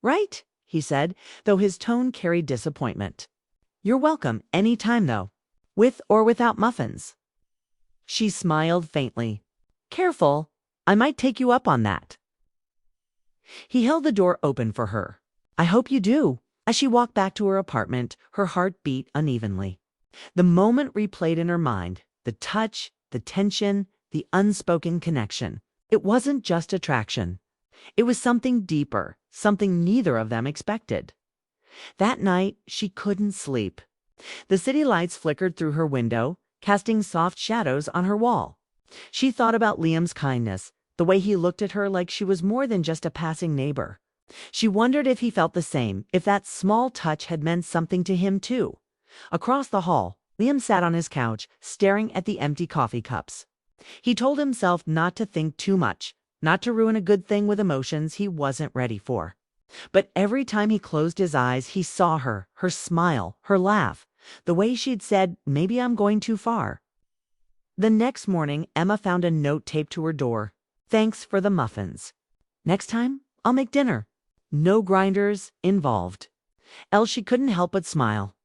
Right, he said, though his tone carried disappointment. You're welcome any time, though, with or without muffins. She smiled faintly. Careful, I might take you up on that. He held the door open for her. I hope you do. As she walked back to her apartment, her heart beat unevenly. The moment replayed in her mind, the touch, the tension, the unspoken connection. It wasn't just attraction. It was something deeper, something neither of them expected. That night, she couldn't sleep. The city lights flickered through her window, casting soft shadows on her wall. She thought about Liam's kindness, the way he looked at her like she was more than just a passing neighbor. She wondered if he felt the same, if that small touch had meant something to him too. Across the hall, Liam sat on his couch, staring at the empty coffee cups. He told himself not to think too much, not to ruin a good thing with emotions he wasn't ready for. But every time he closed his eyes, he saw her smile, her laugh, the way she'd said, maybe I'm going too far. The next morning, Emma found a note taped to her door. Thanks for the muffins. Next time, I'll make dinner. No grinders involved. Else she couldn't help but smile.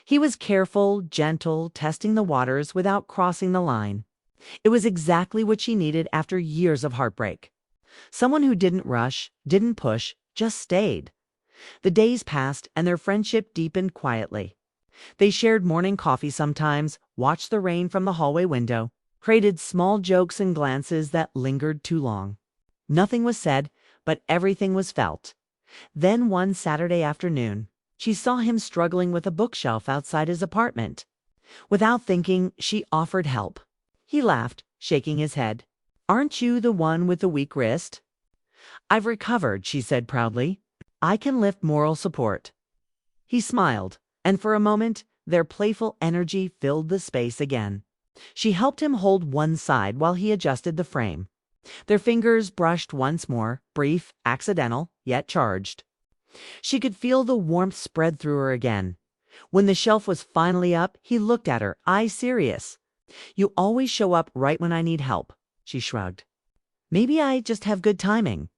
He was careful, gentle, testing the waters without crossing the line. It was exactly what she needed after years of heartbreak. Someone who didn't rush, didn't push, just stayed. The days passed and their friendship deepened quietly. They shared morning coffee sometimes, watched the rain from the hallway window, traded small jokes and glances that lingered too long. Nothing was said, but everything was felt. Then one Saturday afternoon, she saw him struggling with a bookshelf outside his apartment. Without thinking, she offered help. He laughed, shaking his head. Aren't you the one with the weak wrist? I've recovered, she said proudly. I can lift moral support. He smiled, and for a moment, their playful energy filled the space again. She helped him hold one side while he adjusted the frame. Their fingers brushed once more, brief, accidental, yet charged. She could feel the warmth spread through her again. When the shelf was finally up, he looked at her, eyes serious. You always show up right when I need help, she shrugged. Maybe I just have good timing.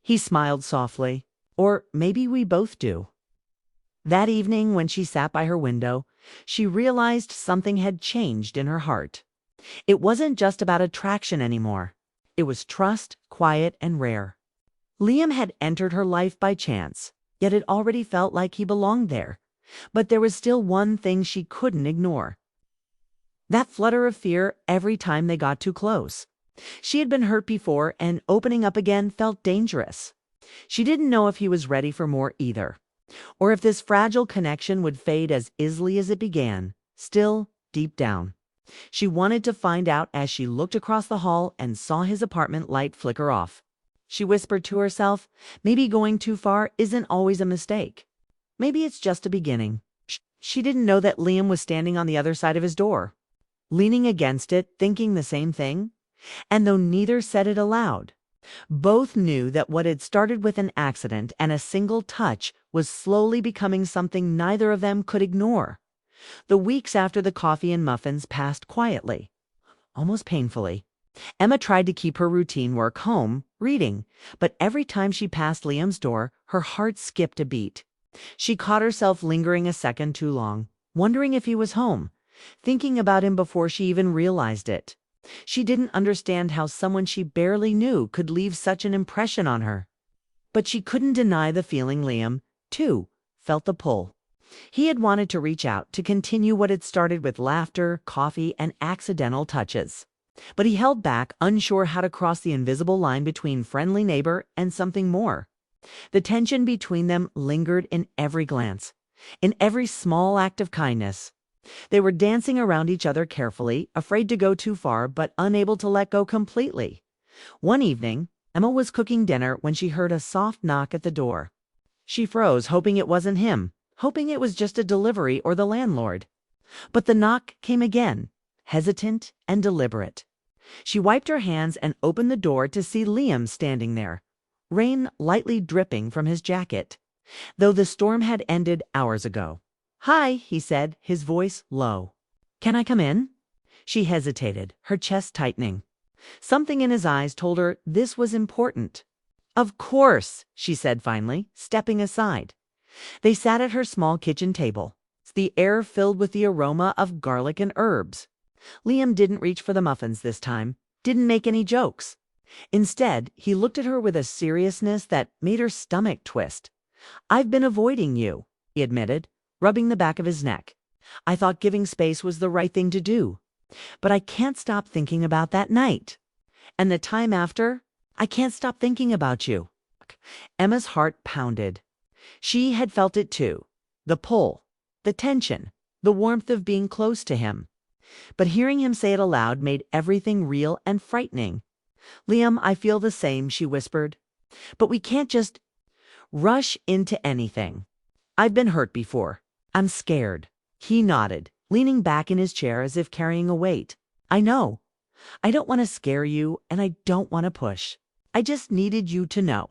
He smiled softly. Or maybe we both do. That evening, when she sat by her window, she realized something had changed in her heart. It wasn't just about attraction anymore. It was trust, quiet and rare. Liam had entered her life by chance, yet it already felt like he belonged there. But there was still one thing she couldn't ignore. That flutter of fear every time they got too close. She had been hurt before, and opening up again felt dangerous. She didn't know if he was ready for more either, or if this fragile connection would fade as easily as it began. Still, deep down, she wanted to find out as she looked across the hall and saw his apartment light flicker off. She whispered to herself, maybe going too far isn't always a mistake. Maybe it's just a beginning. She didn't know that Liam was standing on the other side of his door, leaning against it, thinking the same thing. And though neither said it aloud, both knew that what had started with an accident and a single touch was slowly becoming something neither of them could ignore. The weeks after the coffee and muffins passed quietly, almost painfully. Emma tried to keep her routine work, home, reading, but every time she passed Liam's door, her heart skipped a beat. She caught herself lingering a second too long, wondering if he was home, thinking about him before she even realized it. She didn't understand how someone she barely knew could leave such an impression on her. But she couldn't deny the feeling. Liam, too, felt the pull. He had wanted to reach out, to continue what had started with laughter, coffee, and accidental touches. But he held back, unsure how to cross the invisible line between friendly neighbor and something more. The tension between them lingered in every glance, in every small act of kindness. They were dancing around each other carefully, afraid to go too far, but unable to let go completely. One evening, Emma was cooking dinner when she heard a soft knock at the door. She froze, hoping it wasn't him, hoping it was just a delivery or the landlord. But the knock came again, hesitant and deliberate. She wiped her hands and opened the door to see Liam standing there, rain lightly dripping from his jacket, though the storm had ended hours ago. "Hi," he said, his voice low. "Can I come in?" She hesitated, her chest tightening. Something in his eyes told her this was important. Of course, she said finally, stepping aside. They sat at her small kitchen table, the air filled with the aroma of garlic and herbs. Liam didn't reach for the muffins this time, didn't make any jokes. Instead, he looked at her with a seriousness that made her stomach twist. "I've been avoiding you," he admitted, rubbing the back of his neck. "I thought giving space was the right thing to do. But I can't stop thinking about that night. And the time after, I can't stop thinking about you." Emma's heart pounded. She had felt it too. The pull, the tension, the warmth of being close to him. But hearing him say it aloud made everything real and frightening. "Liam, I feel the same," she whispered. "But we can't just rush into anything. I've been hurt before. I'm scared." He nodded, leaning back in his chair as if carrying a weight. "I know. I don't want to scare you, and I don't want to push. I just needed you to know.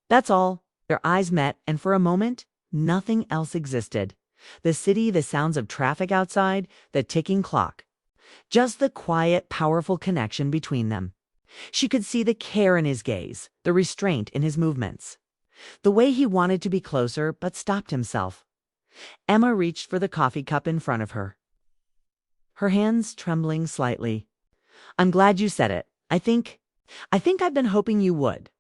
That's all." Their eyes met, and for a moment, nothing else existed. The city, the sounds of traffic outside, the ticking clock. Just the quiet, powerful connection between them. She could see the care in his gaze, the restraint in his movements. The way he wanted to be closer, but stopped himself. Emma reached for the coffee cup in front of her, her hands trembling slightly. "I'm glad you said it. I think I've been hoping you would."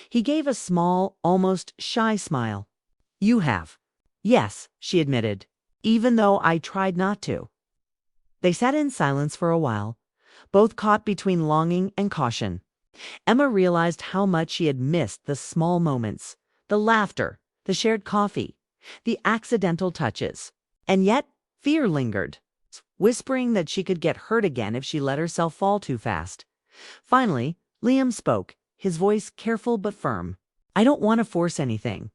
He gave a small, almost shy smile. "You have." "Yes," she admitted, "even though I tried not to." They sat in silence for a while, both caught between longing and caution. Emma realized how much she had missed the small moments, the laughter, the shared coffee, the accidental touches. And yet, fear lingered, whispering that she could get hurt again if she let herself fall too fast. Finally, Liam spoke, his voice careful but firm. "I don't want to force anything,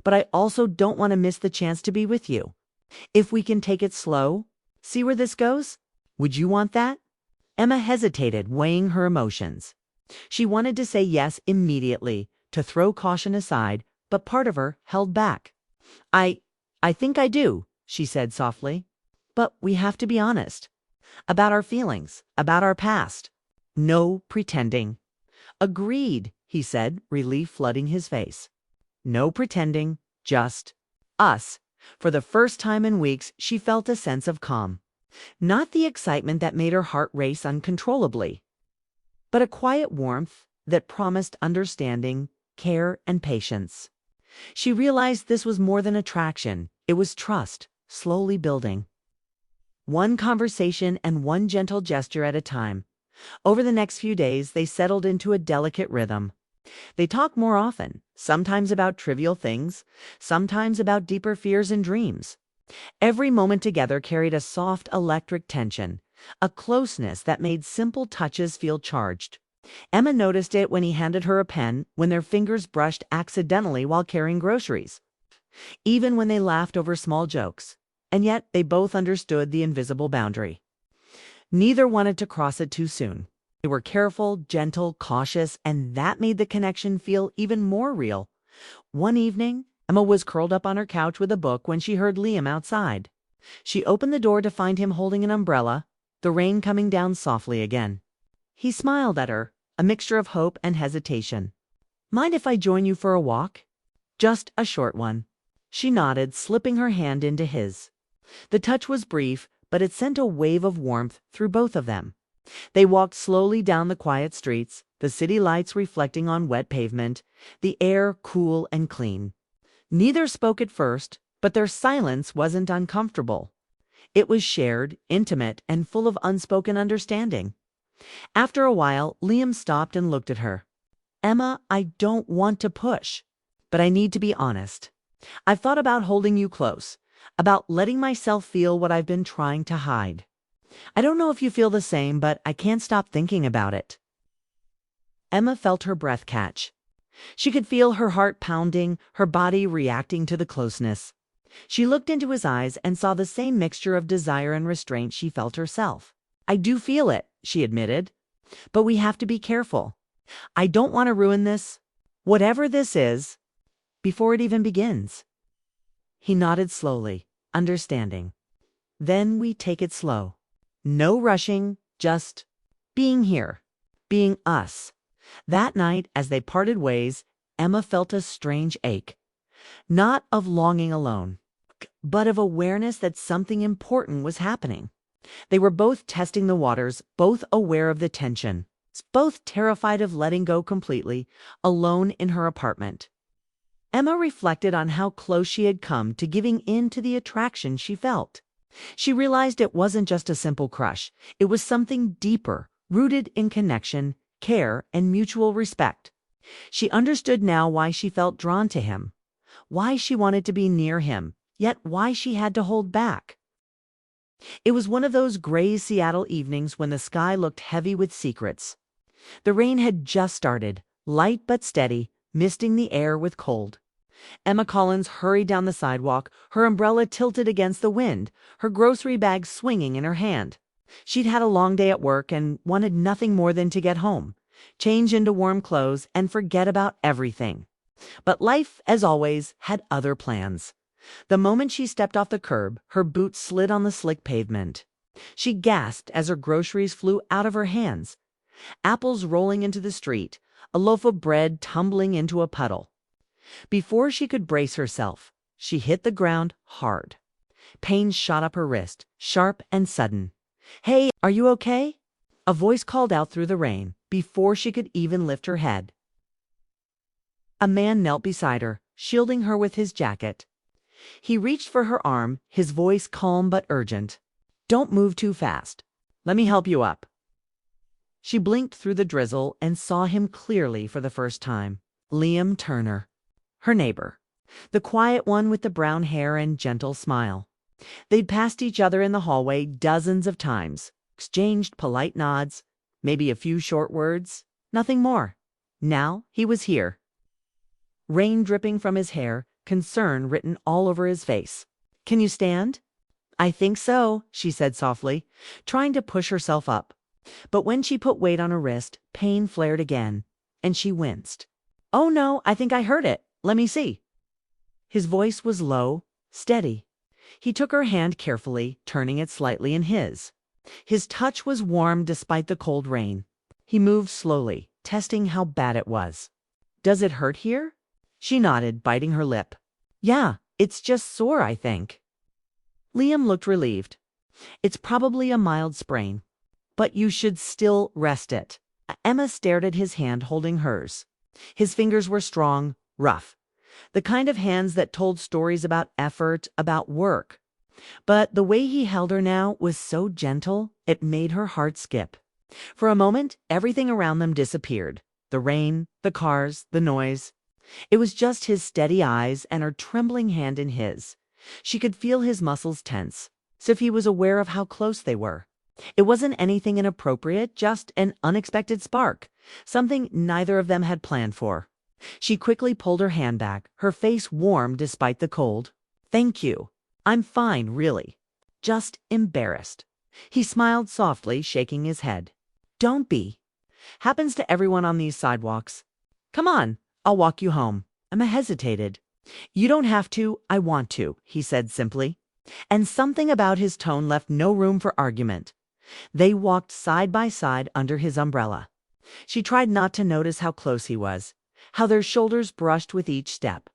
but I also don't want to miss the chance to be with you. If we can take it slow, see where this goes, would you want that?" Emma hesitated, weighing her emotions. She wanted to say yes immediately, to throw caution aside, but part of her held back. I think I do," she said softly. "But we have to be honest. About our feelings, about our past. No pretending." "Agreed," he said, relief flooding his face. "No pretending, just us." For the first time in weeks, she felt a sense of calm. Not the excitement that made her heart race uncontrollably, but a quiet warmth that promised understanding, care, and patience. She realized this was more than attraction. It was trust, slowly building. One conversation and one gentle gesture at a time. Over the next few days, they settled into a delicate rhythm. They talked more often, sometimes about trivial things, sometimes about deeper fears and dreams. Every moment together carried a soft electric tension, a closeness that made simple touches feel charged. Emma noticed it when he handed her a pen, when their fingers brushed accidentally while carrying groceries, even when they laughed over small jokes. And yet they both understood the invisible boundary. Neither wanted to cross it too soon. They were careful, gentle, cautious, and that made the connection feel even more real. One evening, Emma was curled up on her couch with a book when she heard Liam outside. She opened the door to find him holding an umbrella, the rain coming down softly again. He smiled at her, a mixture of hope and hesitation. "Mind if I join you for a walk?" "Just a short one." She nodded, slipping her hand into his. The touch was brief, but it sent a wave of warmth through both of them. They walked slowly down the quiet streets, the city lights reflecting on wet pavement, the air cool and clean. Neither spoke at first, but their silence wasn't uncomfortable. It was shared, intimate, and full of unspoken understanding. After a while, Liam stopped and looked at her. "Emma, I don't want to push, but I need to be honest. I've thought about holding you close, about letting myself feel what I've been trying to hide. I don't know if you feel the same, but I can't stop thinking about it." Emma felt her breath catch. She could feel her heart pounding, her body reacting to the closeness. She looked into his eyes and saw the same mixture of desire and restraint she felt herself. "I do feel it," she admitted, "but we have to be careful. I don't want to ruin this, whatever this is, before it even begins." He nodded slowly, understanding. "Then we take it slow. No rushing, just being here, being us. That night, as they parted ways, Emma felt a strange ache, not of longing alone, but of awareness that something important was happening. They were both testing the waters, both aware of the tension, both terrified of letting go completely, alone in her apartment. Emma reflected on how close she had come to giving in to the attraction she felt. She realized it wasn't just a simple crush. It was something deeper, rooted in connection, care, and mutual respect. She understood now why she felt drawn to him, why she wanted to be near him, yet why she had to hold back. It was one of those gray Seattle evenings when the sky looked heavy with secrets. The rain had just started, light but steady, misting the air with cold. Emma Collins hurried down the sidewalk, her umbrella tilted against the wind, her grocery bag swinging in her hand. She'd had a long day at work and wanted nothing more than to get home, change into warm clothes, and forget about everything. But life, as always, had other plans. The moment she stepped off the curb, her boots slid on the slick pavement. She gasped as her groceries flew out of her hands. Apples rolling into the street, a loaf of bread tumbling into a puddle. Before she could brace herself, she hit the ground hard. Pain shot up her wrist, sharp and sudden. "Hey, are you okay?" A voice called out through the rain before she could even lift her head. A man knelt beside her, shielding her with his jacket. He reached for her arm, his voice calm but urgent. "Don't move too fast. Let me help you up." She blinked through the drizzle and saw him clearly for the first time. Liam Turner, her neighbor, the quiet one with the brown hair and gentle smile. They'd passed each other in the hallway dozens of times, exchanged polite nods, maybe a few short words, nothing more. Now he was here. Rain dripping from his hair, concern written all over his face. "Can you stand?" "I think so," she said softly, trying to push herself up. But when she put weight on her wrist, pain flared again, and she winced. "Oh no, I think I heard it. Let me see." His voice was low, steady. He took her hand carefully, turning it slightly in his. His touch was warm despite the cold rain. He moved slowly, testing how bad it was. "Does it hurt here?" She nodded, biting her lip. "Yeah, it's just sore, I think." Liam looked relieved. "It's probably a mild sprain, but you should still rest it." Emma stared at his hand holding hers. His fingers were strong, rough, the kind of hands that told stories about effort, about work. But the way he held her now was so gentle, it made her heart skip. For a moment, everything around them disappeared. The rain, the cars, the noise. It was just his steady eyes and her trembling hand in his. She could feel his muscles tense, as if he was aware of how close they were. It wasn't anything inappropriate, just an unexpected spark, something neither of them had planned for. She quickly pulled her hand back, her face warm despite the cold. "Thank you. I'm fine, really. Just embarrassed." He smiled softly, shaking his head. "Don't be. Happens to everyone on these sidewalks. Come on, I'll walk you home." Emma hesitated. "You don't have to, I want to," he said simply. And something about his tone left no room for argument. They walked side by side under his umbrella. She tried not to notice how close he was, how their shoulders brushed with each step.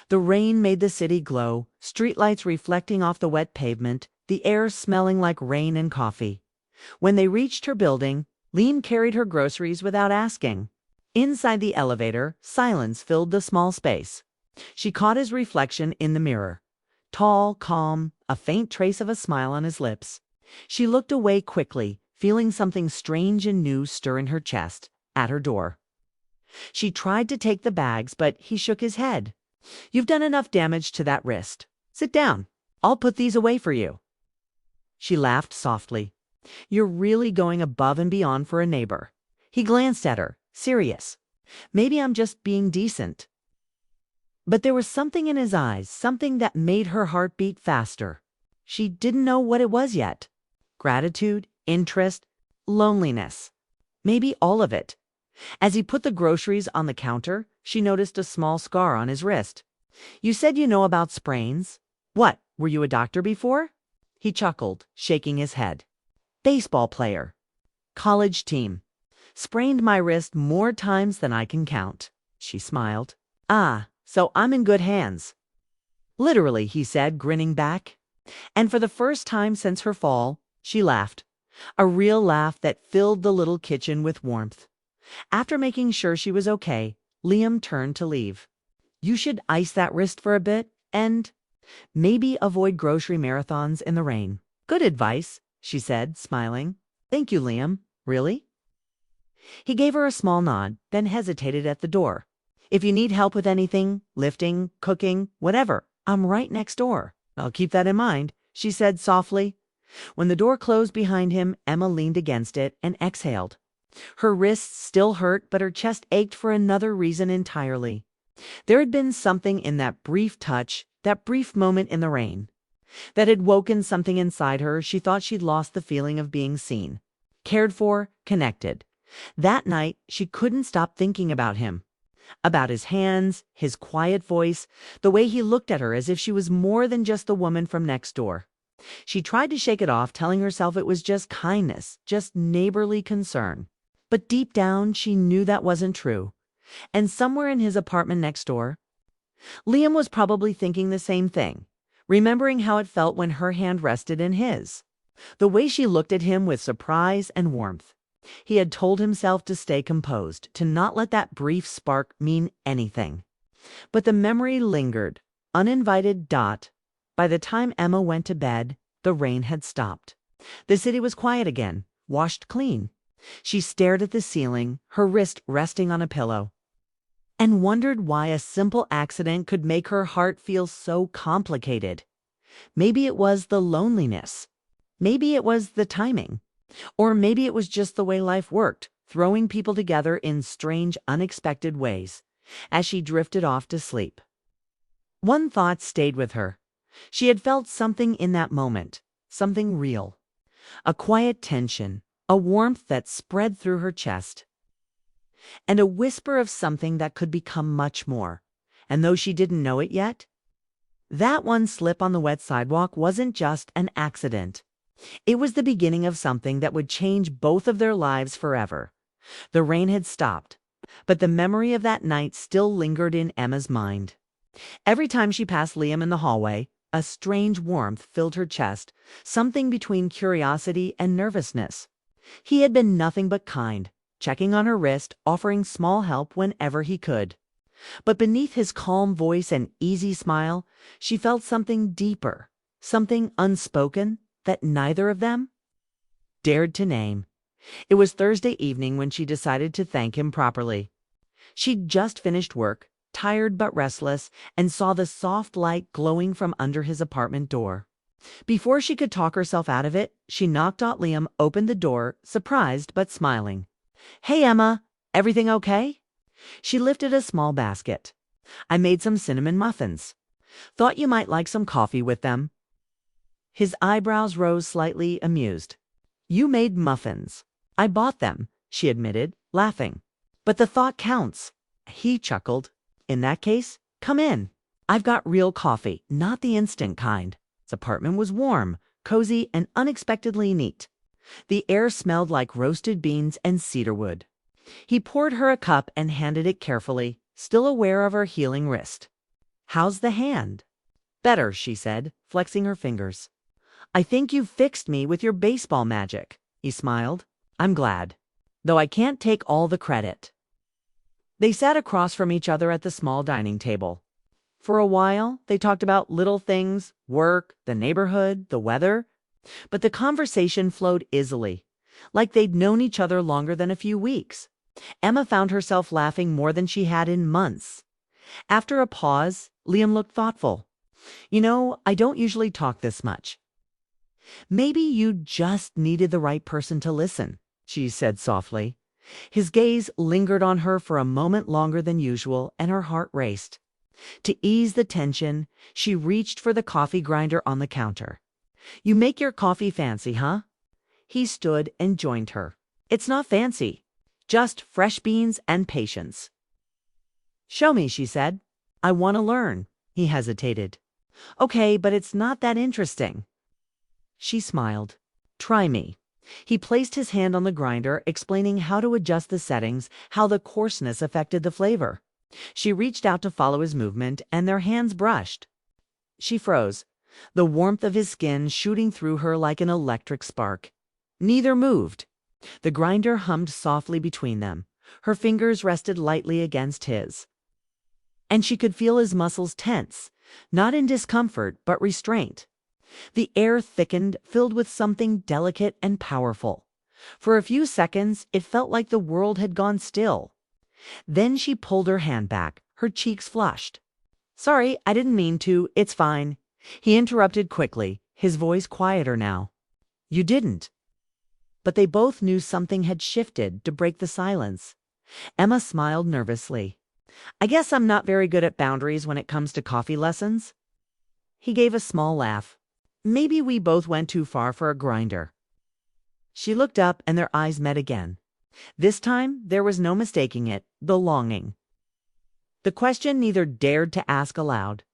The rain made the city glow, streetlights reflecting off the wet pavement, the air smelling like rain and coffee. When they reached her building, Liam carried her groceries without asking. Inside the elevator, silence filled the small space. She caught his reflection in the mirror. Tall, calm, a faint trace of a smile on his lips. She looked away quickly, feeling something strange and new stir in her chest, at her door. She tried to take the bags, but he shook his head. "You've done enough damage to that wrist. Sit down. I'll put these away for you." She laughed softly. "You're really going above and beyond for a neighbor." He glanced at her, serious. "Maybe I'm just being decent." But there was something in his eyes, something that made her heart beat faster. She didn't know what it was yet. Gratitude, interest, loneliness. Maybe all of it. As he put the groceries on the counter, she noticed a small scar on his wrist. "You said you know about sprains. What, were you a doctor before?" He chuckled, shaking his head. "Baseball player. College team. Sprained my wrist more times than I can count. She smiled. Ah, so I'm in good hands. Literally, he said, grinning back. And for the first time since her fall, she laughed. A real laugh that filled the little kitchen with warmth. After making sure she was okay, Liam turned to leave. You should ice that wrist for a bit, and maybe avoid grocery marathons in the rain. Good advice, she said, smiling. Thank you, Liam. Really? He gave her a small nod, then hesitated at the door. If you need help with anything, lifting, cooking, whatever, I'm right next door. I'll keep that in mind, she said softly. When the door closed behind him, Emma leaned against it and exhaled. Her wrists still hurt, but her chest ached for another reason entirely. There had been something in that brief touch, that brief moment in the rain, that had woken something inside her. She thought she'd lost the feeling of being seen, cared for, connected. That night, she couldn't stop thinking about him. About his hands, his quiet voice, the way he looked at her as if she was more than just the woman from next door. She tried to shake it off, telling herself it was just kindness, just neighborly concern. But deep down, she knew that wasn't true. And somewhere in his apartment next door, Liam was probably thinking the same thing, remembering how it felt when her hand rested in his. The way she looked at him with surprise and warmth. He had told himself to stay composed, to not let that brief spark mean anything. But the memory lingered, uninvited. By the time Emma went to bed, the rain had stopped. The city was quiet again, washed clean. She stared at the ceiling, her wrist resting on a pillow, and wondered why a simple accident could make her heart feel so complicated. Maybe it was the loneliness. Maybe it was the timing. Or maybe it was just the way life worked, throwing people together in strange, unexpected ways, as she drifted off to sleep. One thought stayed with her. She had felt something in that moment, something real. A quiet tension, a warmth that spread through her chest, and a whisper of something that could become much more. And though she didn't know it yet, that one slip on the wet sidewalk wasn't just an accident. It was the beginning of something that would change both of their lives forever. The rain had stopped, but the memory of that night still lingered in Emma's mind. Every time she passed Liam in the hallway, a strange warmth filled her chest, something between curiosity and nervousness. He had been nothing but kind, checking on her wrist, offering small help whenever he could. But beneath his calm voice and easy smile, she felt something deeper, something unspoken that neither of them dared to name. It was Thursday evening when she decided to thank him properly. She'd just finished work, tired but restless, and saw the soft light glowing from under his apartment door. Before she could talk herself out of it, she knocked out. Liam opened the door, surprised but smiling. Hey, Emma, everything okay? She lifted a small basket. I made some cinnamon muffins. Thought you might like some coffee with them. His eyebrows rose slightly, amused. You made muffins. I bought them, she admitted, laughing. But the thought counts. He chuckled. In that case, come in. I've got real coffee, not the instant kind. His apartment was warm, cozy, and unexpectedly neat. The air smelled like roasted beans and cedarwood. He poured her a cup and handed it carefully, still aware of her healing wrist. How's the hand? Better, she said, flexing her fingers. I think you've fixed me with your baseball magic. He smiled. I'm glad, though I can't take all the credit. They sat across from each other at the small dining table. For a while, they talked about little things, work, the neighborhood, the weather. But the conversation flowed easily, like they'd known each other longer than a few weeks. Emma found herself laughing more than she had in months. After a pause, Liam looked thoughtful. You know, I don't usually talk this much. Maybe you just needed the right person to listen, she said softly. His gaze lingered on her for a moment longer than usual, and her heart raced. To ease the tension, she reached for the coffee grinder on the counter. You make your coffee fancy, huh? He stood and joined her. It's not fancy, just fresh beans and patience. Show me, she said. I want to learn. He hesitated. Okay, but it's not that interesting. She smiled. Try me. He placed his hand on the grinder, explaining how to adjust the settings, how the coarseness affected the flavor. She reached out to follow his movement, and their hands brushed. She froze, the warmth of his skin shooting through her like an electric spark. Neither moved. The grinder hummed softly between them. Her fingers rested lightly against his. And she could feel his muscles tense, not in discomfort, but restraint. The air thickened, filled with something delicate and powerful. For a few seconds, it felt like the world had gone still. Then she pulled her hand back, her cheeks flushed. "Sorry, I didn't mean to. It's fine." He interrupted quickly, his voice quieter now. "You didn't." But they both knew something had shifted to break the silence. Emma smiled nervously. "I guess I'm not very good at boundaries when it comes to coffee lessons." He gave a small laugh. "Maybe we both went too far for a grinder." She looked up and their eyes met again. This time there was no mistaking it, the longing. The question neither dared to ask aloud.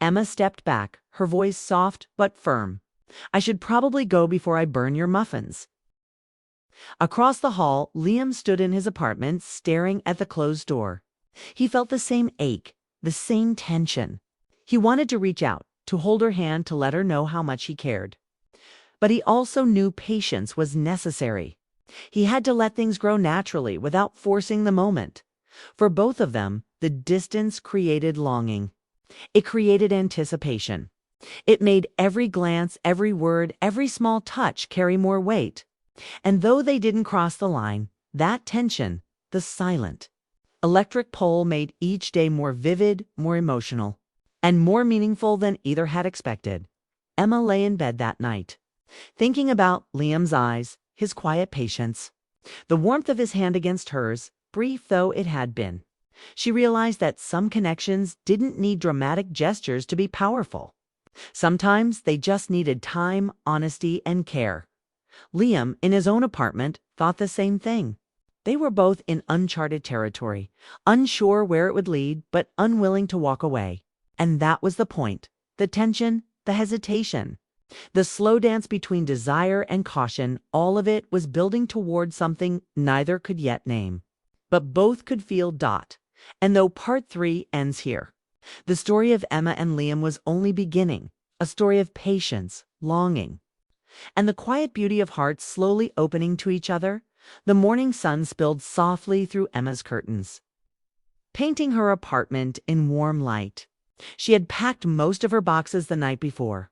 Emma stepped back, her voice soft but firm. "I should probably go before I burn your muffins." Across the hall, Liam stood in his apartment, staring at the closed door. He felt the same ache, the same tension. He wanted to reach out, to hold her hand, to let her know how much he cared. But he also knew patience was necessary. He had to let things grow naturally without forcing the moment. For both of them, the distance created longing. It created anticipation. It made every glance, every word, every small touch carry more weight. And though they didn't cross the line, that tension, the silent, electric pull made each day more vivid, more emotional, and more meaningful than either had expected. Emma lay in bed that night, thinking about Liam's eyes, his quiet patience, the warmth of his hand against hers, brief though it had been. She realized that some connections didn't need dramatic gestures to be powerful. Sometimes they just needed time, honesty, and care. Liam, in his own apartment, thought the same thing. They were both in uncharted territory, unsure where it would lead, but unwilling to walk away. And that was the point. The tension, the hesitation, the slow dance between desire and caution, all of it was building toward something neither could yet name. But both could feel . And though part 3 ends here, the story of Emma and Liam was only beginning, a story of patience, longing, and the quiet beauty of hearts slowly opening to each other. The morning sun spilled softly through Emma's curtains, painting her apartment in warm light. She had packed most of her boxes the night before.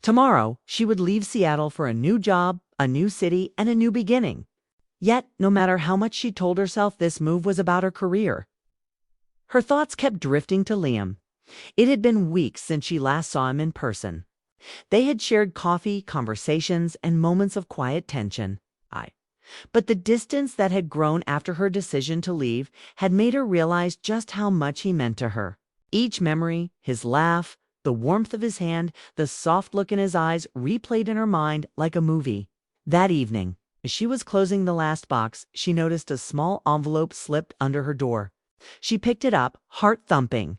Tomorrow, she would leave Seattle for a new job, a new city, and a new beginning. Yet, no matter how much she told herself this move was about her career, her thoughts kept drifting to Liam. It had been weeks since she last saw him in person. They had shared coffee, conversations, and moments of quiet tension. But the distance that had grown after her decision to leave had made her realize just how much he meant to her. Each memory, his laugh, the warmth of his hand, the soft look in his eyes replayed in her mind like a movie. That evening, as she was closing the last box, she noticed a small envelope slipped under her door. She picked it up, heart thumping.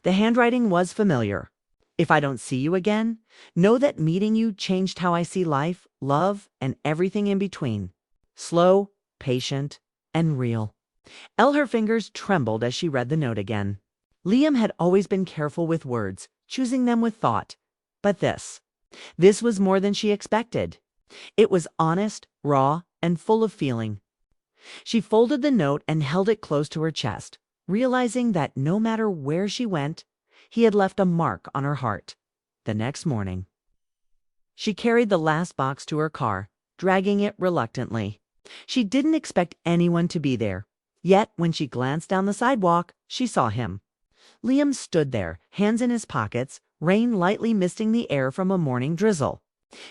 The handwriting was familiar. "If I don't see you again, know that meeting you changed how I see life, love, and everything in between." Slow, patient, and real. Her fingers trembled as she read the note again. Liam had always been careful with words, choosing them with thought. But this was more than she expected. It was honest, raw, and full of feeling. She folded the note and held it close to her chest, realizing that no matter where she went, he had left a mark on her heart. The next morning, she carried the last box to her car, dragging it reluctantly. She didn't expect anyone to be there. Yet, when she glanced down the sidewalk, she saw him. Liam stood there, hands in his pockets, rain lightly misting the air from a morning drizzle.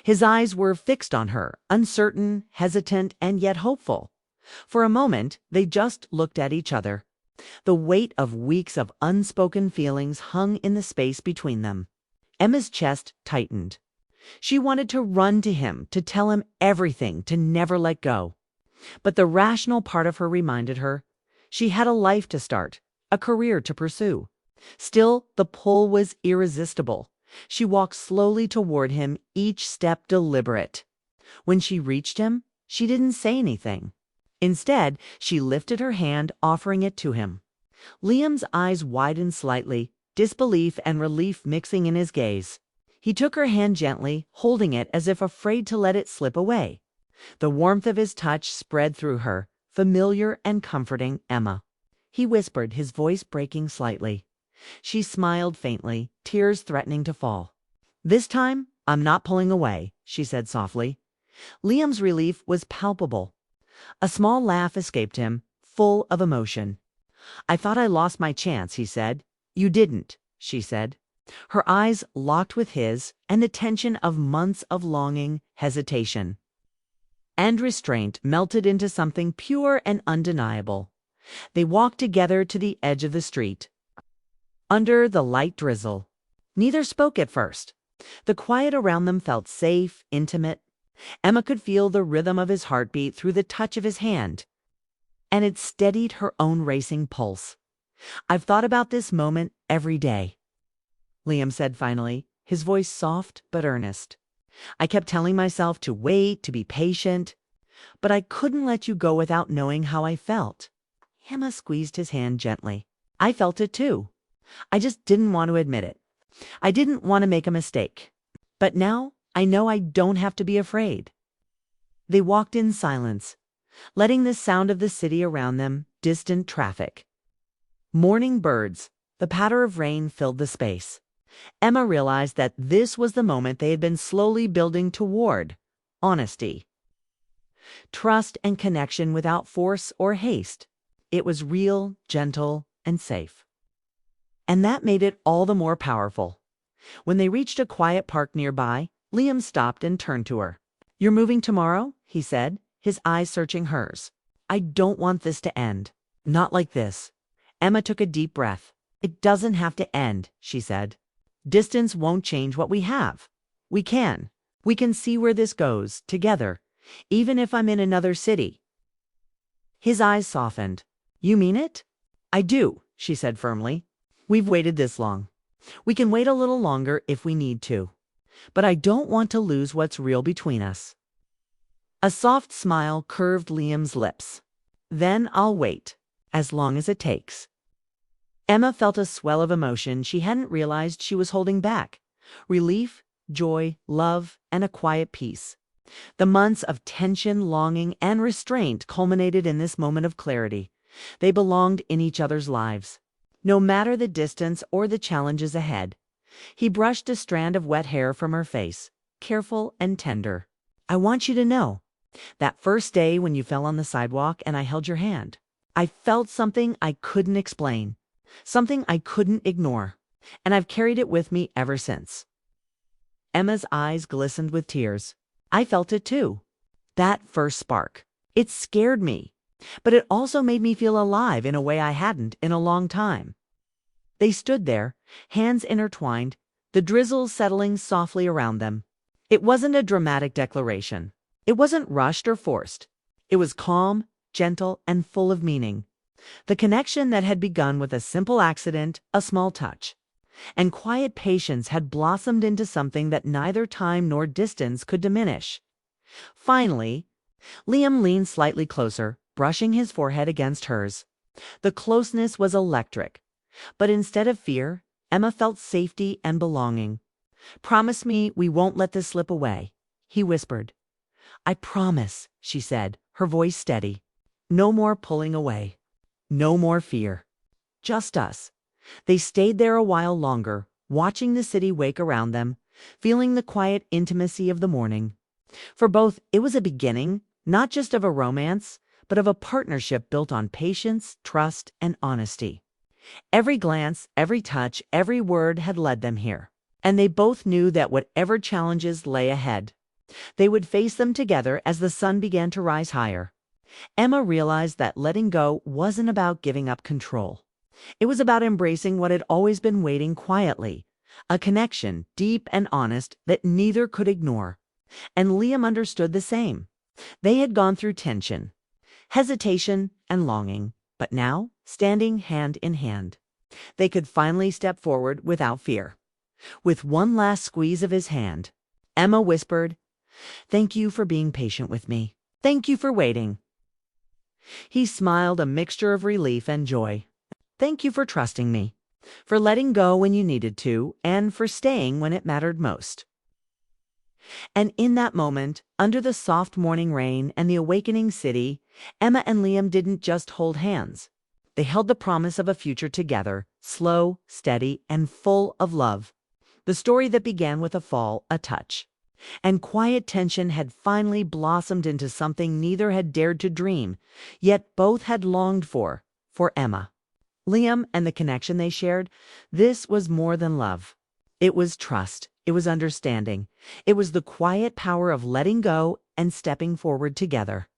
His eyes were fixed on her, uncertain, hesitant, and yet hopeful. For a moment, they just looked at each other. The weight of weeks of unspoken feelings hung in the space between them. Emma's chest tightened. She wanted to run to him, to tell him everything, to never let go. But the rational part of her reminded her she had a life to start, a career to pursue. Still, the pull was irresistible. She walked slowly toward him, each step deliberate. When she reached him, she didn't say anything. Instead, she lifted her hand, offering it to him. Liam's eyes widened slightly, disbelief and relief mixing in his gaze. He took her hand gently, holding it as if afraid to let it slip away. The warmth of his touch spread through her, familiar and comforting. "Emma," he whispered, his voice breaking slightly. She smiled faintly, tears threatening to fall. "This time, I'm not pulling away," she said softly. Liam's relief was palpable. A small laugh escaped him, full of emotion. "I thought I lost my chance," he said. "You didn't," she said. Her eyes locked with his, and the tension of months of longing, hesitation, and restraint melted into something pure and undeniable. They walked together to the edge of the street, under the light drizzle. Neither spoke at first. The quiet around them felt safe, intimate. Emma could feel the rhythm of his heartbeat through the touch of his hand, and it steadied her own racing pulse. "I've thought about this moment every day," Liam said finally, his voice soft but earnest. "I kept telling myself to wait, to be patient, but I couldn't let you go without knowing how I felt." Emma squeezed his hand gently. "I felt it too. I just didn't want to admit it. I didn't want to make a mistake. But now I know I don't have to be afraid." They walked in silence, letting the sound of the city around them, distant traffic, morning birds, the patter of rain filled the space. Emma realized that this was the moment they had been slowly building toward: honesty, trust, and connection without force or haste. It was real, gentle, and safe. And that made it all the more powerful. When they reached a quiet park nearby, Liam stopped and turned to her. "You're moving tomorrow?" he said, his eyes searching hers. "I don't want this to end. Not like this." Emma took a deep breath. "It doesn't have to end," she said. "Distance won't change what we have. We can. We can see where this goes, together, even if I'm in another city." His eyes softened. "You mean it?" "I do," she said firmly. "We've waited this long. We can wait a little longer if we need to. But I don't want to lose what's real between us." A soft smile curved Liam's lips. "Then I'll wait, as long as it takes." Emma felt a swell of emotion she hadn't realized she was holding back. Relief, joy, love, and a quiet peace. The months of tension, longing, and restraint culminated in this moment of clarity. They belonged in each other's lives, no matter the distance or the challenges ahead. He brushed a strand of wet hair from her face, careful and tender. "I want you to know, that first day when you fell on the sidewalk and I held your hand, I felt something I couldn't explain, something I couldn't ignore, and I've carried it with me ever since." Emma's eyes glistened with tears. "I felt it too. That first spark. It scared me, but it also made me feel alive in a way I hadn't in a long time." They stood there, hands intertwined, the drizzle settling softly around them. It wasn't a dramatic declaration. It wasn't rushed or forced. It was calm, gentle, and full of meaning. The connection that had begun with a simple accident, a small touch, and quiet patience had blossomed into something that neither time nor distance could diminish. Finally, Liam leaned slightly closer, brushing his forehead against hers. The closeness was electric. But instead of fear, Emma felt safety and belonging. "Promise me we won't let this slip away," he whispered. "I promise," she said, her voice steady. "No more pulling away. No more fear. Just us." They stayed there a while longer, watching the city wake around them, feeling the quiet intimacy of the morning. For both, it was a beginning, not just of a romance, but of a partnership built on patience, trust, and honesty. Every glance, every touch, every word had led them here. And they both knew that whatever challenges lay ahead, they would face them together as the sun began to rise higher. Emma realized that letting go wasn't about giving up control. It was about embracing what had always been waiting quietly, a connection, deep and honest, that neither could ignore. And Liam understood the same. They had gone through tension, hesitation, and longing, but now, standing hand in hand, they could finally step forward without fear. With one last squeeze of his hand, Emma whispered, Thank you for being patient with me. Thank you for waiting. He smiled, a mixture of relief and joy. Thank you for trusting me, for letting go when you needed to, and for staying when it mattered most. And in that moment, under the soft morning rain and the awakening city, Emma and Liam didn't just hold hands. They held the promise of a future together, slow, steady, and full of love. The story that began with a fall, a touch, and quiet tension had finally blossomed into something neither had dared to dream, yet both had longed for Emma. Liam and the connection they shared, this was more than love. It was trust. It was understanding. It was the quiet power of letting go and stepping forward together.